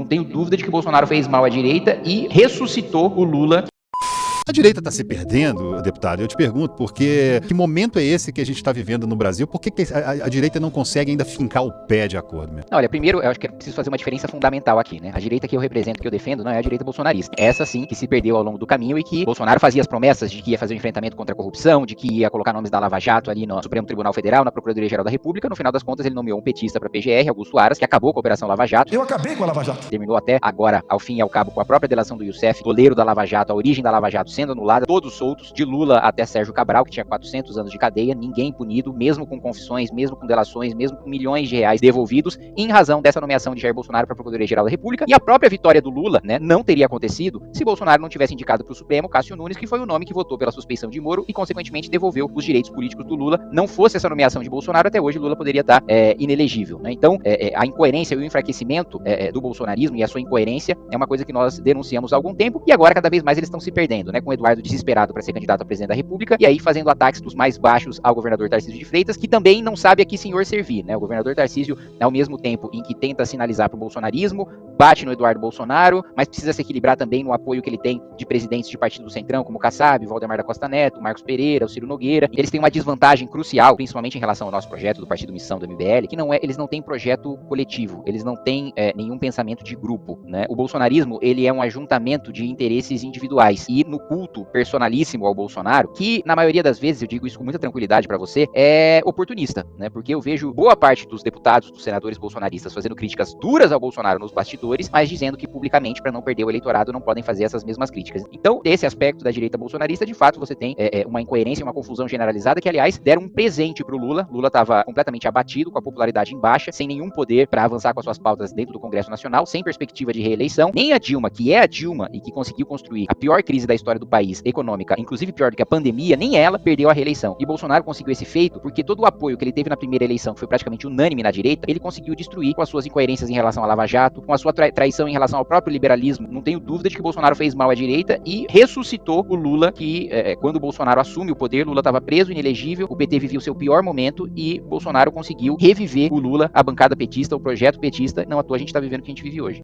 Não tenho dúvida de que o Bolsonaro fez mal à direita e ressuscitou o Lula. A direita está se perdendo, deputado? Eu te pergunto, porque que momento é esse que a gente está vivendo no Brasil? Por que a direita não consegue ainda fincar o pé de acordo mesmo? Olha, primeiro, eu acho que é preciso fazer uma diferença fundamental aqui, né? A direita que eu represento, que eu defendo, não é a direita bolsonarista. Essa sim que se perdeu ao longo do caminho e que Bolsonaro fazia as promessas de que ia fazer um enfrentamento contra a corrupção, de que ia colocar nomes da Lava Jato ali no Supremo Tribunal Federal, na Procuradoria-Geral da República. No final das contas, ele nomeou um petista para a PGR, Augusto Aras, que acabou com a Operação Lava Jato. Eu acabei com a Lava Jato. Terminou até agora, ao fim e ao cabo, com a própria delação do Youssef, goleiro da Lava Jato, a origem da Lava Jato sendo anulada, todos soltos, de Lula até Sérgio Cabral, que tinha 400 anos de cadeia, ninguém punido, mesmo com confissões, mesmo com delações, mesmo com milhões de reais devolvidos, em razão dessa nomeação de Jair Bolsonaro para a Procuradoria-Geral da República. E a própria vitória do Lula, né, não teria acontecido se Bolsonaro não tivesse indicado para o Supremo Cássio Nunes, que foi o nome que votou pela suspeição de Moro e, consequentemente, devolveu os direitos políticos do Lula. Não fosse essa nomeação de Bolsonaro, até hoje Lula poderia estar inelegível, né? Então, a incoerência e o enfraquecimento do bolsonarismo e a sua incoerência é uma coisa que nós denunciamos há algum tempo e agora, cada vez mais, eles estão se perdendo, né? Com o Eduardo desesperado para ser candidato a presidente da República e aí fazendo ataques dos mais baixos ao governador Tarcísio de Freitas, que também não sabe a que senhor servir, né? O governador Tarcísio, ao mesmo tempo em que tenta sinalizar para o bolsonarismo, bate no Eduardo Bolsonaro, mas precisa se equilibrar também no apoio que ele tem de presidentes de partido do Centrão, como o Kassab, Valdemar da Costa Neto, Marcos Pereira, o Ciro Nogueira. E eles têm uma desvantagem crucial, principalmente em relação ao nosso projeto do Partido Missão do MBL, que não é, eles não têm projeto coletivo, eles não têm nenhum pensamento de grupo, né? O bolsonarismo, ele é um ajuntamento de interesses individuais e no culto personalíssimo ao Bolsonaro, que na maioria das vezes, eu digo isso com muita tranquilidade para você, é oportunista, né? Porque eu vejo boa parte dos deputados, dos senadores bolsonaristas fazendo críticas duras ao Bolsonaro nos bastidores, mas dizendo que publicamente, para não perder o eleitorado, não podem fazer essas mesmas críticas. Então, desse aspecto da direita bolsonarista, de fato, você tem uma incoerência, uma confusão generalizada, que, aliás, deram um presente pro Lula. Lula estava completamente abatido, com a popularidade em baixa, sem nenhum poder para avançar com as suas pautas dentro do Congresso Nacional, sem perspectiva de reeleição. Nem a Dilma, que é a Dilma e que conseguiu construir a pior crise da história do país, econômica, inclusive pior do que a pandemia, nem ela perdeu a reeleição. E Bolsonaro conseguiu esse feito porque todo o apoio que ele teve na primeira eleição, que foi praticamente unânime na direita, ele conseguiu destruir com as suas incoerências em relação à Lava Jato, com a sua traição em relação ao próprio liberalismo. Não tenho dúvida de que Bolsonaro fez mal à direita e ressuscitou o Lula, que quando o Bolsonaro assume o poder, Lula estava preso, inelegível, o PT vivia o seu pior momento e Bolsonaro conseguiu reviver o Lula, a bancada petista, o projeto petista. Não à toa a gente está vivendo o que a gente vive hoje.